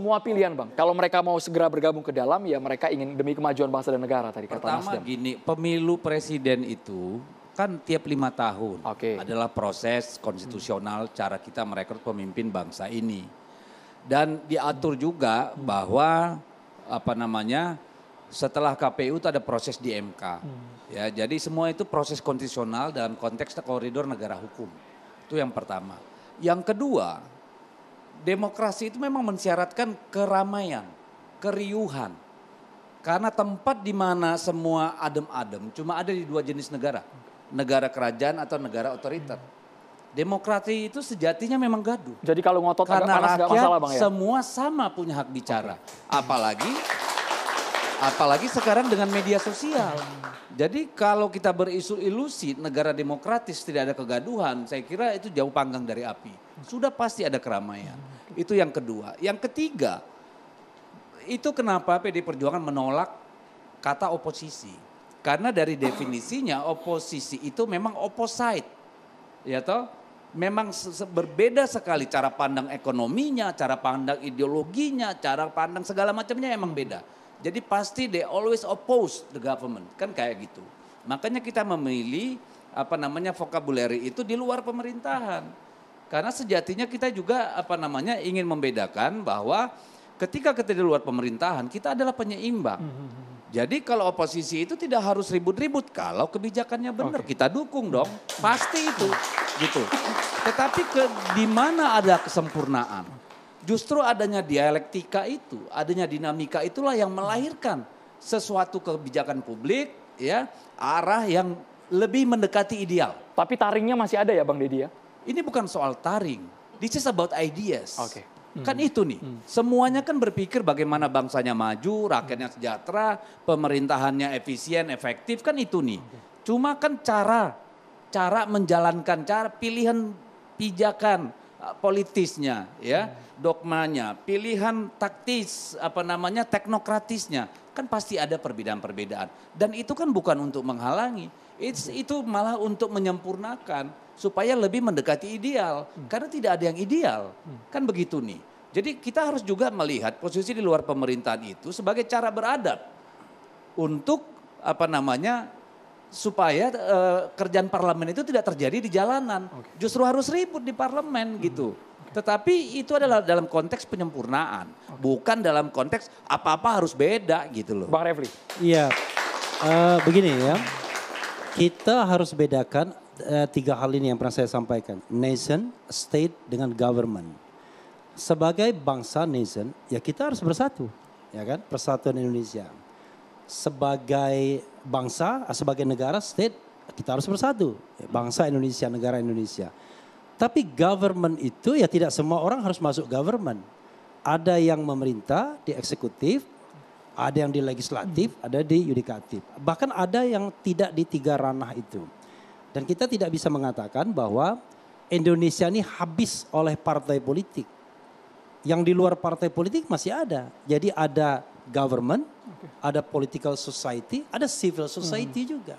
semua pilihan, Bang. Kalau mereka mau segera bergabung ke dalam, ya mereka ingin demi kemajuan bangsa dan negara tadi kata Pertama Nasdem. gini, pemilu presiden itu kan tiap 5 tahun adalah proses konstitusional cara kita merekrut pemimpin bangsa ini. Dan diatur juga bahwa setelah KPU itu ada proses di MK. Ya, jadi semua itu proses konstitusional dalam konteks koridor negara hukum. Itu yang pertama. Yang kedua, demokrasi itu memang mensyaratkan keramaian, keriuhan. Karena tempat di mana semua adem-adem cuma ada di 2 jenis negara. Negara kerajaan atau negara otoriter. Demokrasi itu sejatinya memang gaduh. Jadi kalau ngotot agak karena panas nggak rakyat masalah, Bang, ya? semua sama punya hak bicara. Apalagi sekarang dengan media sosial. Jadi kalau kita berilusi negara demokratis tidak ada kegaduhan, saya kira itu jauh panggang dari api. Sudah pasti ada keramaian. Itu yang kedua. Yang ketiga, itu kenapa PD Perjuangan menolak kata oposisi. Karena dari definisinya oposisi itu memang opposite. Ya toh? Memang berbeda sekali cara pandang ekonominya, cara pandang ideologinya, cara pandang segala macamnya emang beda. Jadi pasti they always oppose the government, kan kayak gitu. Makanya kita memilih vocabulary itu di luar pemerintahan. Karena sejatinya kita juga ingin membedakan bahwa ketika kita di luar pemerintahan kita adalah penyeimbang. Jadi kalau oposisi itu tidak harus ribut-ribut, kalau kebijakannya benar kita dukung dong, pasti itu gitu. Tetapi di mana ada kesempurnaan? Justru adanya dialektika itu, adanya dinamika itulah yang melahirkan sesuatu kebijakan publik ya, arah yang lebih mendekati ideal. Tapi taringnya masih ada ya Bang Deddy ya? Ini bukan soal taring, this is about ideas. Kan itu nih, semuanya kan berpikir bagaimana bangsanya maju, rakyatnya sejahtera, pemerintahannya efisien, efektif, kan itu nih. Cuma kan cara menjalankan, cara pilihan pijakan politisnya ya, dogmanya, pilihan taktis, teknokratisnya, kan pasti ada perbedaan-perbedaan. Dan itu kan bukan untuk menghalangi, itu malah untuk menyempurnakan supaya lebih mendekati ideal. Karena tidak ada yang ideal, kan begitu nih. Jadi kita harus juga melihat posisi di luar pemerintahan itu sebagai cara beradab untuk supaya kerjaan parlemen itu tidak terjadi di jalanan. Justru harus ribut di parlemen gitu. Tetapi itu adalah dalam konteks penyempurnaan, bukan dalam konteks apa-apa harus beda gitu loh. Bang Refli. Iya, begini ya, kita harus bedakan 3 hal ini yang pernah saya sampaikan. Nation, state dengan government. Sebagai bangsa nation, ya kita harus bersatu, ya kan, persatuan Indonesia. Sebagai bangsa, sebagai negara, state, kita harus bersatu. Bangsa Indonesia, negara Indonesia. Tapi government itu ya tidak semua orang harus masuk government. Ada yang memerintah di eksekutif, ada yang di legislatif, ada di yudikatif. Bahkan ada yang tidak di 3 ranah itu. Dan kita tidak bisa mengatakan bahwa Indonesia ini habis oleh partai politik. Yang di luar partai politik masih ada. Jadi ada government, ada political society, ada civil society juga.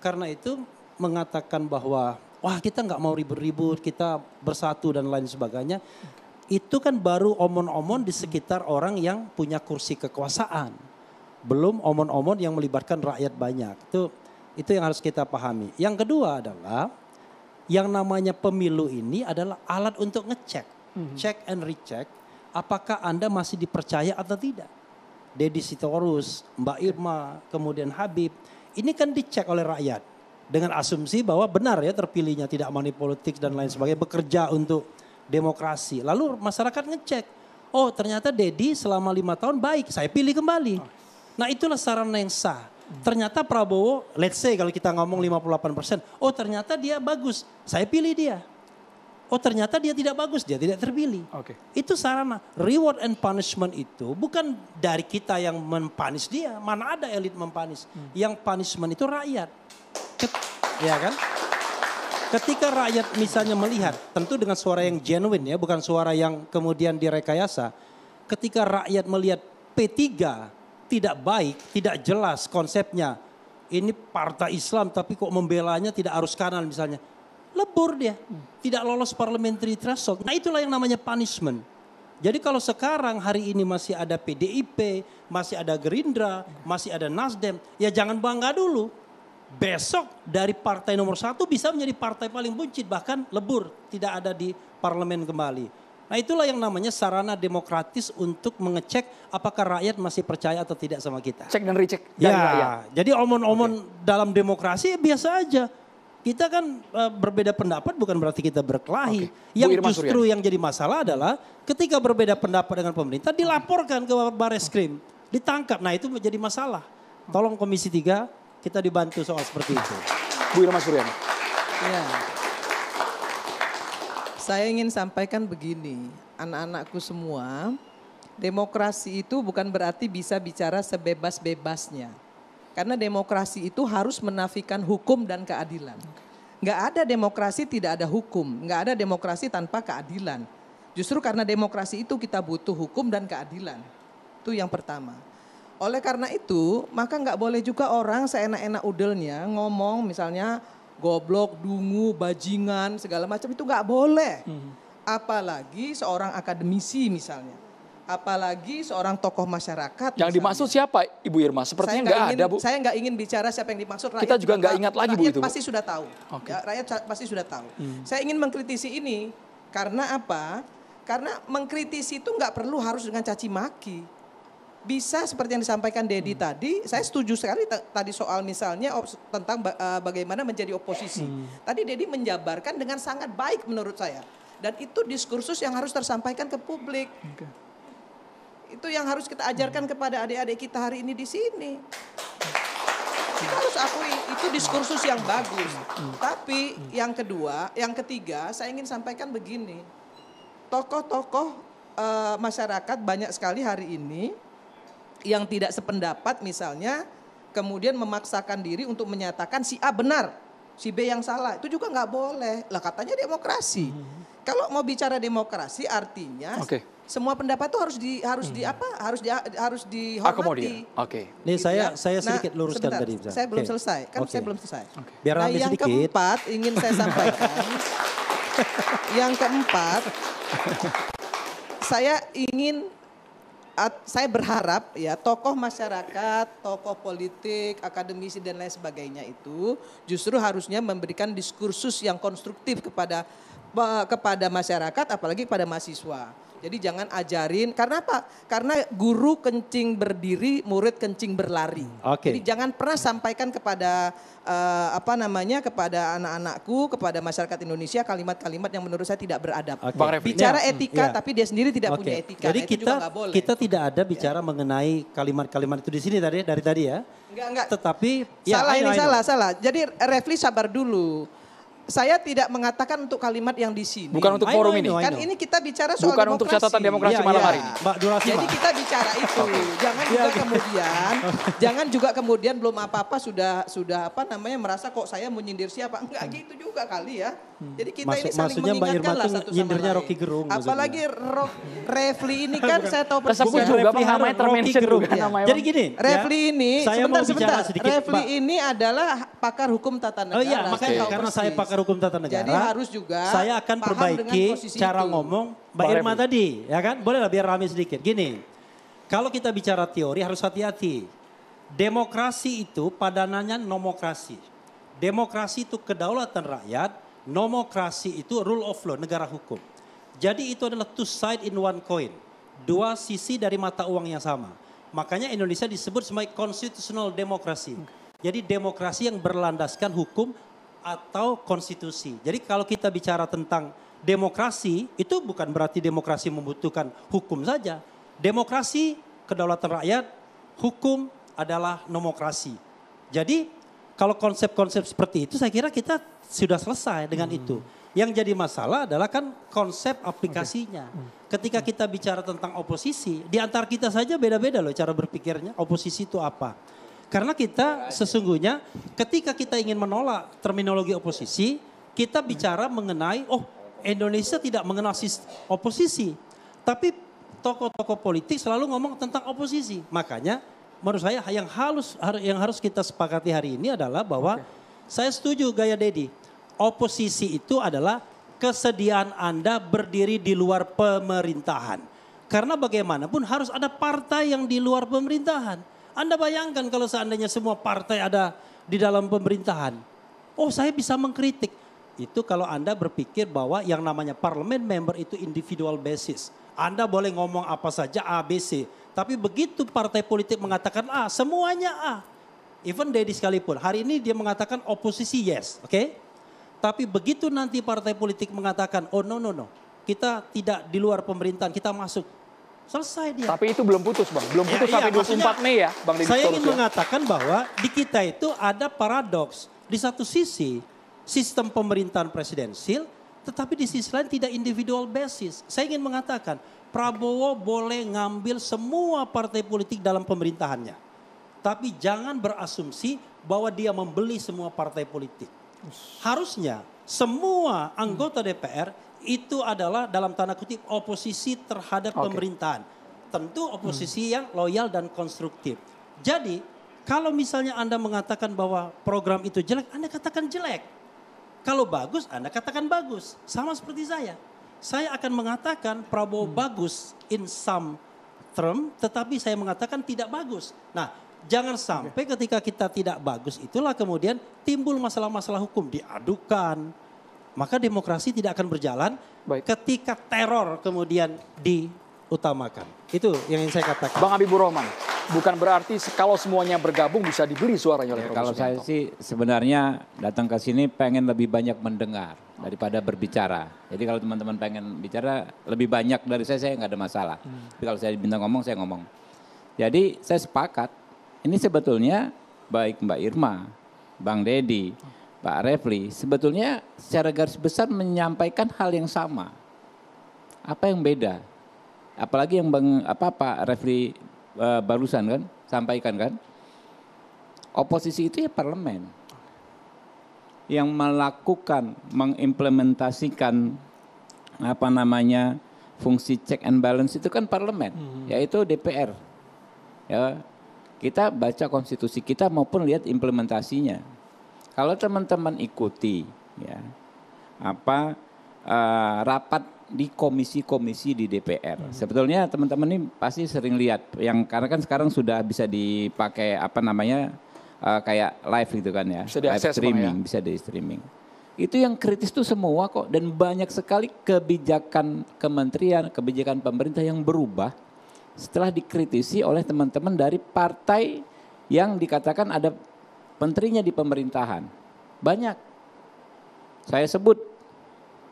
Karena itu mengatakan bahwa wah kita nggak mau ribut-ribut, kita bersatu dan lain sebagainya. Itu kan baru omon-omon di sekitar orang yang punya kursi kekuasaan. Belum omon-omon yang melibatkan rakyat banyak. Itu yang harus kita pahami. Yang kedua adalah yang namanya pemilu ini adalah alat untuk ngecek. Check and recheck. Apakah Anda masih dipercaya atau tidak. Deddy Sitorus, Mbak Irma, kemudian Habib. Ini kan dicek oleh rakyat. Dengan asumsi bahwa benar ya terpilihnya, tidak money politik dan lain sebagainya, bekerja untuk demokrasi. Lalu masyarakat ngecek, oh ternyata Deddy selama 5 tahun baik, saya pilih kembali. Nah itulah sarana yang sah. Ternyata Prabowo, let's say kalau kita ngomong 58%, oh ternyata dia bagus, saya pilih dia. Oh ternyata dia tidak bagus, dia tidak terpilih. Itu sarana. Reward and punishment itu bukan dari kita yang mempanis dia, mana ada elit mempanis. Yang punishment itu rakyat. Ya kan? Ketika rakyat misalnya melihat, tentu dengan suara yang genuine ya, bukan suara yang kemudian direkayasa. Ketika rakyat melihat P3 tidak baik, tidak jelas konsepnya. Ini partai Islam tapi kok membelanya tidak arus kanan misalnya. Lebur dia, tidak lolos parliamentary threshold. Nah itulah yang namanya punishment. Jadi kalau sekarang hari ini masih ada PDIP, masih ada Gerindra, masih ada Nasdem, ya jangan bangga dulu. Besok dari partai nomor 1 bisa menjadi partai paling buncit, bahkan lebur, tidak ada di parlemen kembali. Nah itulah yang namanya sarana demokratis untuk mengecek apakah rakyat masih percaya atau tidak sama kita. Cek dan recheck dari rakyat. Ya, jadi omon-omon dalam demokrasi biasa aja. Kita kan berbeda pendapat bukan berarti kita berkelahi. Oke. Yang Bu Irma justru yang jadi masalah adalah ketika berbeda pendapat dengan pemerintah dilaporkan ke Bareskrim, ditangkap. Nah itu menjadi masalah. Tolong Komisi 3 kita dibantu soal seperti itu. Bu Irma Suryani. Ya. Saya ingin sampaikan begini, anak-anakku semua, demokrasi itu bukan berarti bisa bicara sebebas-bebasnya. Karena demokrasi itu harus menafikan hukum dan keadilan. Nggak ada demokrasi tidak ada hukum, nggak ada demokrasi tanpa keadilan. Justru karena demokrasi itu kita butuh hukum dan keadilan. Itu yang pertama. Oleh karena itu, maka nggak boleh juga orang seenak-enak udelnya ngomong misalnya goblok, dungu, bajingan, segala macam itu nggak boleh. Apalagi seorang akademisi misalnya. Apalagi seorang tokoh masyarakat. Yang dimaksud siapa Ibu Irma? Sepertinya nggak ada Bu. Saya nggak ingin bicara siapa yang dimaksud. Kita juga nggak ingat lagi Bu itu. Rakyat pasti sudah tahu. Okay. Ya, rakyat pasti sudah tahu. Saya ingin mengkritisi ini karena apa? Karena mengkritisi itu nggak perlu harus dengan caci maki. Bisa seperti yang disampaikan Dedi tadi, saya setuju sekali tadi soal misalnya tentang bagaimana menjadi oposisi. Tadi Dedi menjabarkan dengan sangat baik menurut saya. Dan itu diskursus yang harus tersampaikan ke publik. Okay. Itu yang harus kita ajarkan kepada adik-adik kita hari ini di sini. Kita harus akui itu diskursus yang bagus. Tapi yang kedua, yang ketiga saya ingin sampaikan begini. Tokoh-tokoh masyarakat banyak sekali hari ini yang tidak sependapat misalnya kemudian memaksakan diri untuk menyatakan si A benar, si B yang salah. Itu juga nggak boleh. Lah katanya demokrasi. Kalau mau bicara demokrasi artinya semua pendapat itu harus dihormati. Akomodir. Oke. Nih saya sedikit luruskan sebentar, tadi. Saya belum selesai. Saya belum selesai. Biar Nah, rame yang sedikit. keempat ingin saya sampaikan. Yang keempat, saya berharap ya tokoh masyarakat, tokoh politik, akademisi dan lain sebagainya itu justru harusnya memberikan diskursus yang konstruktif kepada masyarakat apalagi kepada mahasiswa. Jadi jangan ajarin, karena apa? Karena guru kencing berdiri, murid kencing berlari. Jadi jangan pernah sampaikan kepada kepada anak-anakku, kepada masyarakat Indonesia kalimat-kalimat yang menurut saya tidak beradab. Bicara etika tapi dia sendiri tidak punya etika. Jadi nah, itu juga nggak boleh. kita tidak ada bicara mengenai kalimat-kalimat itu di sini dari tadi ya. Enggak. Tetapi salah. Jadi Refli sabar dulu. Saya tidak mengatakan untuk kalimat yang di sini. Bukan untuk forum ini. Kan ini kita bicara soal bukan untuk catatan demokrasi malam hari ini. Mbak Durasi, Jadi kita bicara itu. Jangan juga kemudian belum apa-apa sudah merasa kok saya menyindir siapa. Enggak gitu juga kali ya. Jadi kita ini saling mengingatkan lah satu sama lain. Rocky Gerung. Apalagi Refli ini kan saya tahu tersebut juga namanya termention juga. Jadi gini. Refli ini sebentar. Sedikit, Refli ini adalah pakar hukum tata negara. Oh iya, makanya karena saya pakar hukum tata negara. Jadi harus juga saya akan perbaiki cara ngomong Mbak Irma tadi, ya kan? Boleh lah biar rame sedikit. Gini, kalau kita bicara teori harus hati-hati. Demokrasi itu padanannya nomokrasi. Demokrasi itu kedaulatan rakyat, nomokrasi itu rule of law, negara hukum. Jadi itu adalah two side in one coin. Dua sisi dari mata uang yang sama. Makanya Indonesia disebut sebagai constitutional demokrasi. Jadi demokrasi yang berlandaskan hukum atau konstitusi. Jadi kalau kita bicara tentang demokrasi, itu bukan berarti demokrasi membutuhkan hukum saja. Demokrasi, kedaulatan rakyat, hukum adalah nomokrasi. Jadi kalau konsep-konsep seperti itu saya kira kita sudah selesai dengan itu. Yang jadi masalah adalah kan konsep aplikasinya. Ketika kita bicara tentang oposisi, di antara kita saja beda-beda loh cara berpikirnya. Oposisi itu apa? Karena kita sesungguhnya ketika kita ingin menolak terminologi oposisi, kita bicara mengenai Indonesia tidak mengenal oposisi. Tapi tokoh-tokoh politik selalu ngomong tentang oposisi. Makanya menurut saya yang harus kita sepakati hari ini adalah bahwa saya setuju gaya Dedi. Oposisi itu adalah kesediaan Anda berdiri di luar pemerintahan. Karena bagaimanapun harus ada partai yang di luar pemerintahan. Anda bayangkan kalau seandainya semua partai ada di dalam pemerintahan. Oh, saya bisa mengkritik. Itu kalau Anda berpikir bahwa yang namanya parlemen member itu individual basis. Anda boleh ngomong apa saja A, B, C. Tapi begitu partai politik mengatakan A, semuanya A. Even Dedi sekalipun. Hari ini dia mengatakan oposisi yes, oke? Tapi begitu nanti partai politik mengatakan, oh no, kita tidak di luar pemerintahan, kita masuk. Selesai dia. Tapi itu belum putus Bang, belum putus sampai 24 Mei ya Bang Deddy Saya Sitorus ingin mengatakan bahwa di kita itu ada paradoks. Di satu sisi sistem pemerintahan presidensil, tetapi di sisi lain tidak individual basis. Saya ingin mengatakan Prabowo boleh ngambil semua partai politik dalam pemerintahannya. Tapi jangan berasumsi bahwa dia membeli semua partai politik. Harusnya semua anggota DPR itu adalah dalam tanda kutip oposisi terhadap pemerintahan. Tentu oposisi yang loyal dan konstruktif. Jadi kalau misalnya Anda mengatakan bahwa program itu jelek, Anda katakan jelek. Kalau bagus, Anda katakan bagus. Sama seperti saya. Saya akan mengatakan Prabowo bagus in some term, tetapi saya mengatakan tidak bagus. Nah, jangan sampai ketika kita tidak bagus itulah kemudian timbul masalah-masalah hukum, diadukan. Maka demokrasi tidak akan berjalan ketika teror kemudian diutamakan. Itu yang ingin saya katakan. Bang Habibur Rahman, bukan berarti kalau semuanya bergabung bisa dibeli suaranya oleh Prabowo Kalau saya Subianto. sih sebenarnya datang ke sini pengen lebih banyak mendengar daripada berbicara. Jadi kalau teman-teman pengen bicara lebih banyak dari saya nggak ada masalah. Tapi kalau saya diminta ngomong, saya ngomong. Jadi saya sepakat, ini sebetulnya baik Mbak Irma, Bang Deddy, Pak Refli, sebetulnya secara garis besar menyampaikan hal yang sama. Apa yang beda? Apalagi yang Pak Refli barusan kan sampaikan kan, oposisi itu ya parlemen yang melakukan, mengimplementasikan fungsi check and balance itu kan parlemen, yaitu DPR. Ya, kita baca konstitusi kita maupun lihat implementasinya. Kalau teman-teman ikuti, ya, rapat di komisi-komisi di DPR. Sebetulnya teman-teman ini pasti sering lihat karena kan sekarang sudah bisa dipakai kayak live gitu kan ya. Bisa diakses, live streaming, Bang, ya? bisa di streaming. Itu yang kritis tuh semua kok, dan banyak sekali kebijakan kementerian, kebijakan pemerintah yang berubah setelah dikritisi oleh teman-teman dari partai yang dikatakan ada menterinya di pemerintahan. Banyak. Saya sebut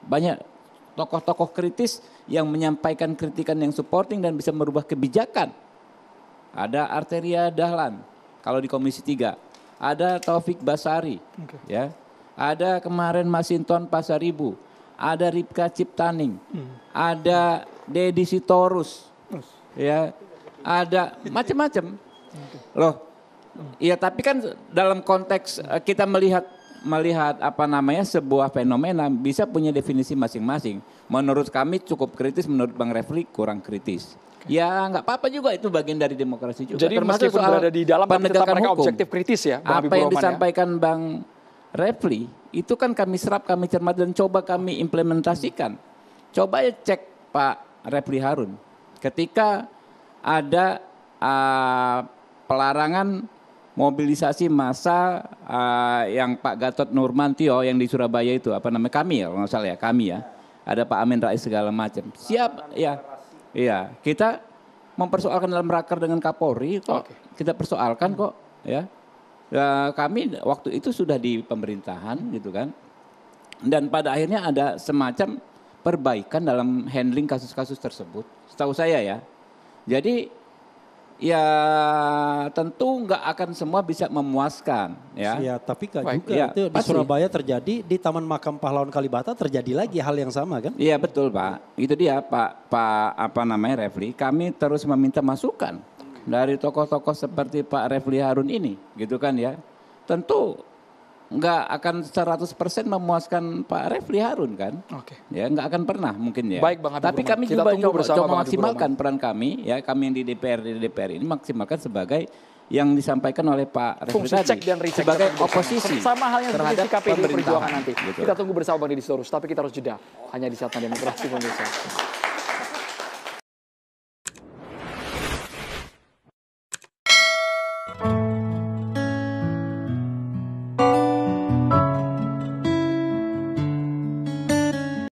banyak tokoh-tokoh kritis yang menyampaikan kritikan yang supporting dan bisa merubah kebijakan. Ada Arteria Dahlan kalau di Komisi 3. Ada Taufik Basari. Ya. Ada kemarin Masinton Pasaribu. Ada Ripka Ciptaning. Ada Deddy Sitorus. Ya. Ada macam-macam. Loh. Iya, tapi kan dalam konteks kita melihat sebuah fenomena bisa punya definisi masing-masing. Menurut kami cukup kritis, menurut Bang Refli kurang kritis. Ya nggak apa-apa juga, itu bagian dari demokrasi juga. Jadi meskipun berada di dalam tapi tetap mereka objektif kritis ya Bang Apa yang Habibur Rahman, disampaikan Bang Refli itu kan kami serap, kami cermat dan coba kami implementasikan. Coba ya cek Pak Refli Harun ketika ada pelarangan mobilisasi massa yang Pak Gatot Nurmantio yang di Surabaya itu kami ya, kalau nggak salah ya, kami ya, ada Pak Amin Rais segala macam. Siap ya, iya kita mempersoalkan dalam raker dengan Kapolri kok, kita persoalkan kok ya. Kami waktu itu sudah di pemerintahan gitu kan, dan pada akhirnya ada semacam perbaikan dalam handling kasus-kasus tersebut, setahu saya ya. Jadi ya tentu nggak akan semua bisa memuaskan ya. Ya, tapi juga Ya, itu di pasti. Surabaya terjadi, di Taman Makam Pahlawan Kalibata terjadi lagi hal yang sama kan? Iya betul Pak, itu dia Pak Refli, kami terus meminta masukan dari tokoh-tokoh seperti Pak Refli Harun ini gitu kan ya. Tentu nggak akan 100% memuaskan Pak Refli Harun kan. Ya nggak akan pernah mungkin ya. Baik, Bang Habibur Tapi Rahman. kami Kita juga tunggu bersama coba Bang maksimalkan Habibur peran kami ya, kami yang di DPR ini maksimalkan sebagai yang disampaikan oleh Pak Refli fungsi tadi cek dan recheck sebagai tetap bersama. oposisi Sama halnya seperti terhadap KPD Perjuangan pemerintahan, nanti. gitu. Kita tunggu bersama Bang Deddy Sitorus, tapi kita harus jeda hanya di Saatnya Demokrasi pemirsa.